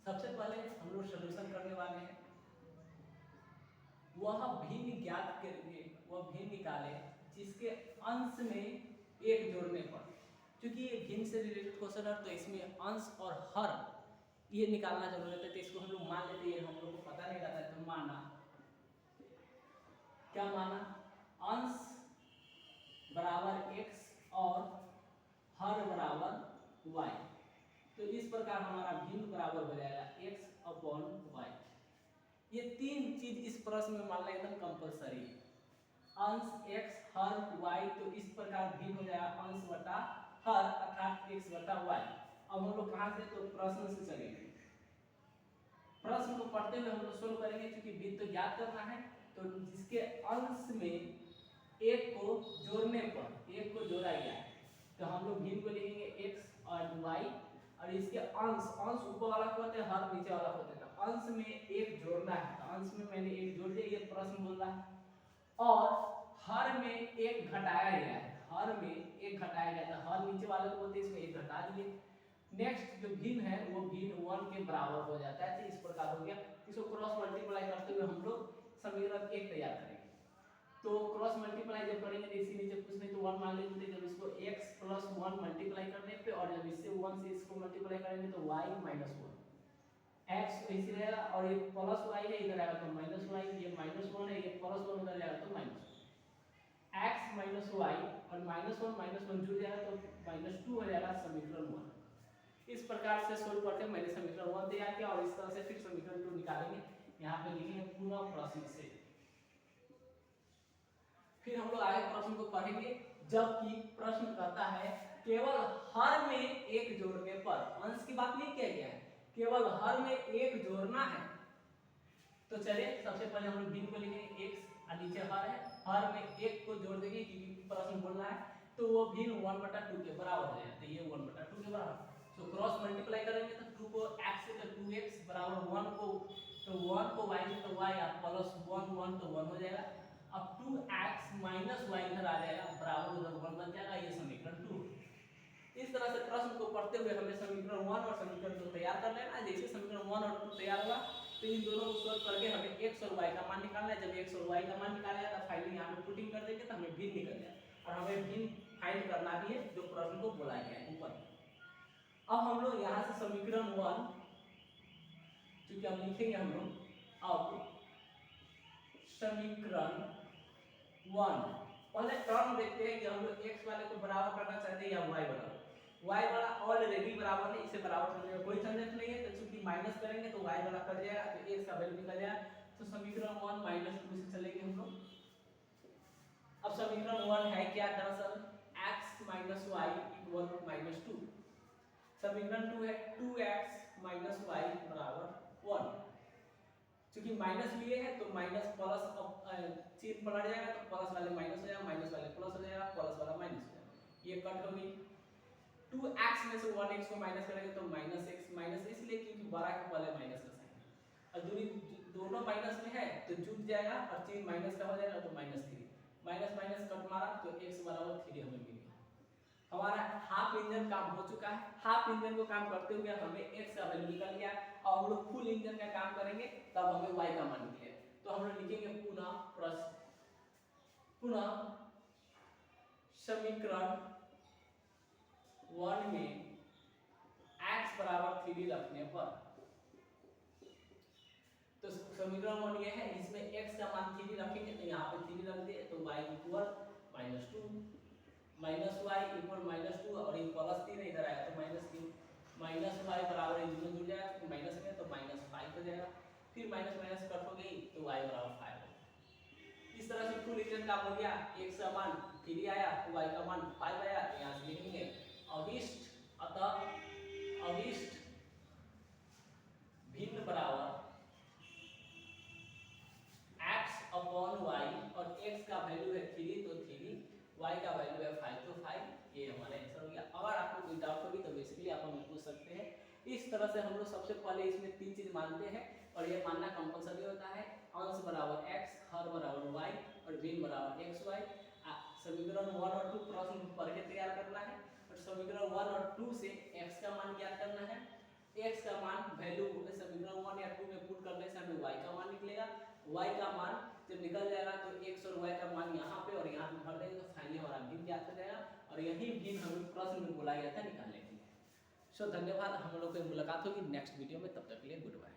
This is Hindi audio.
सबसे पहले हम लोग सोल्यूशन करने वाले हैं, वह भिन्न ज्ञात करके वह भिन्न निकाले जिसके अंश में एक जोड़ने पर। क्योंकि ये भिन्न से रिलेटेड क्वेश्चन है तो इसमें अंश और हर ये निकालना जरूरत है। तो इसको हम लोग मान लेते हैं, हम लोग को पता नहीं रहता है तो माना, क्या माना, अंश बराबर x और हर बराबर y। तो इस प्रकार हमारा भिन्न बराबर हो जाएगा x अपॉन y। ये तीन चीज इस प्रश्न में मानना एकदम कंपलसरी है। अंश x हर y, तो इस प्रकार भिन्न हो जाएगा अंश बटा हर अर्थात x बटा y। अब हम लोग कहाँ से, तो प्रश्न से चलेंगे। प्रश्न को पढ़ते हुए हम लोग सोल्व करेंगे, क्योंकि भिन्न तो याद करना है। तो जिसके अंश में एक को जोड़ने पर एक को जोड़ा गया है, तो हम लोग भिन्न को लिखेंगे x और y, और इसके अंश ऊपर वाला को होता है, हर नीचे वाला को होता है। तो अंश में एक जोड़ना है, तो अंश में मैंने एक जोड़ दिया, ये प्रश्न बोल रहा है। और हर में एक घटाया गया है, हर में एक घटाया गया था, हर नीचे वाले को बोलते हैं, इसमें एक घटा दिए। नेक्स्ट जो भिन्न है वो भिन्न 1 के बराबर हो जाता है। तो इस प्रकार हो गया। इसको क्रॉस मल्टीप्लाई करते हुए हम लोग समीकरण 1 तैयार करेंगे। तो क्रॉस मल्टीप्लाई जब करेंगे तो इसी नीचे कुछ नहीं तो 1 मान लेंगे। जब इसको x प्लस 1 मल्टीप्लाई करने पे, और जब इससे 1 से इसको मल्टीप्लाई करेंगे तो y माइनस 1, x इसी रहेगा, और ये प्लस y है इधर आएगा तो माइनस y, ये माइनस 1 है, ये प्लस 1 उधर जाएगा तो माइनस x माइनस y, और माइनस 1 जुड़ जाएगा तो माइनस 2 हो जाएगा समीकरण 1। इस प्रकार से सोल्व करते हैं। मैंने समीकरण 1 तैयार किया और इस तरह से फिर समीकरण 2 निकालेंगे। यहाँ पे लिखेंगे पुनः प्रश्न से। फिर हम लोग आगे प्रश्न को पढ़ेंगे, जबकि प्रश्न कहता है केवल हर में एक जोड़ने पर, अंश की बात नहीं किया गया है, केवल हर में एक जोड़ना है। तो चलिए सबसे पहले हम लोग भिन्न को लिखेंगे x, और नीचे हर है, हर में एक को जोड़ देंगे क्योंकि प्रश्न बोलना है। तो वो भिन्न 1/2 के बराबर हो जाएगा। तो ये 1/2 के बराबर, तो क्रॉस मल्टीप्लाई करेंगे तो 2 को x से तो 2x बराबर 1 को, तो 1 को y से तो y, प्लस 1 तो 1 हो जाएगा। अब 2x माइनस y इधर आ जाएगा, बराबर उधर 1 बन जाएगा। ये समीकरण 2। इस तरह से प्रश्न को पढ़ते हुए हमें समीकरण 1 और समीकरण 2 तैयार कर लेना है। जैसे समीकरण 1 और 2 तैयार हुआ तो इन दोनों को सॉल्व करके हमें x और y का मान निकालना है। जब x और y का मान निकाला जाए तो फाइनली यहाँ पे पुटिंग कर देंगे तो हमें भिन्न निकल जाए, और हमें भिन्न फाइंड करना भी है जो प्रश्न को बोला गया है ऊपर। अब हम लोग यहाँ से समीकरण 1 क्योंकि हम लिखेंगे हम लोग, अब समीकरण 1 पहले टर्म देखते हैं कि हम लोग x वाले को बराबर करना चाहते हैं या y बराबर। y वाला ऑलरेडी बराबर है, इसे बराबर करने का कोई झंझट नहीं है। तो चूंकि माइनस करेंगे तो y वाला कट जाएगा, तो x का वैल्यू निकल जाएगा। तो समीकरण 1 -2 से चलेंगे हम लोग। अब समीकरण 1 है क्या, दरअसल x - y = -2। समीकरण 2 है 2x - y = 1। क्योंकि माइनस लिए है तो माइनस प्लस, अब चिन्ह पलट जाएगा तो प्लस वाले माइनस हो जाएगा, माइनस वाले प्लस हो जाएगा, प्लस वाला माइनस हो जाएगा। ये कट हो गई। 2x में से 1x को माइनस करेंगे तो -x, माइनस इसलिए क्योंकि बड़ा के पहले माइनस का साइन है, और दूरी दोनों माइनस में है तो जुट जाएगा, और चिन्ह माइनस का हो जाएगा तो -3। माइनस माइनस कट मारा तो x बराबर 3 हमें मिल गया। हमारा हाफ इंजन काम हो चुका है। हाफ इंजन को काम करते हुए हमें x का वैल्यू निकल गया, और हम लोग फुल इंजन का काम करेंगे तब हमें y का मान निकलेगा। तो हम लोग लिखेंगे पुनः समीकरण 1 में x बराबर 3 रखने पर, तो समीकरण 1 ये है, इसमें x का मान 3 रखेंगे तो यहाँ पे 3 रख दिए तो y = -2, -y = -2, और ये प्लस 3 इधर आया तो -3, -y बराबर ये दोनों जुड़ जाएगा, तो माइनस में तो -5 हो जाएगा। फिर माइनस माइनस कट हो गई तो y बराबर 5 हो गया। इस तरह से फुल इंजन का हो गया। x का मान 3 आया, y का मान 5 आया। तो यहाँ से लिखेंगे अविष्ट, अतः अविष्ट भिन्न बराबर x अपॉन y, और x का वैल्यू है 3 तो 3, y का वैल्यू है 5 तो 5। ये हमारा आंसर हो गया। अगर आपको कोई डाउट होगी तो बेसिकली आप हमें पूछ सकते हैं। इस तरह से हम लोग सबसे पहले इसमें 3 चीज मानते हैं, और ये मानना कंपलसरी होता है। अंश बराबर x, हर बराबर y, और भिन्न बराबर x y। समीकरण 1 और 2 प्रश्न को पढ़ के तैयार करना है, और समीकरण 1 और 2 से x का मान ज्ञात करना है। x का मान वैल्यू समीकरण 1 या 2 में पुट करने से हमें y का मान निकलेगा। y का मान जब निकल जाएगा तो x और y का मान यहाँ पे और यहाँ पे भर देंगे तो फाइनली हमारा भिन्न ज्ञात हो जाएगा और यही भिन्न हमें प्रश्न में बोला गया था निकालने के लिए। सो धन्यवाद, हम लोग की मुलाकात होगी नेक्स्ट वीडियो में, तब तक के लिए गुड बाय।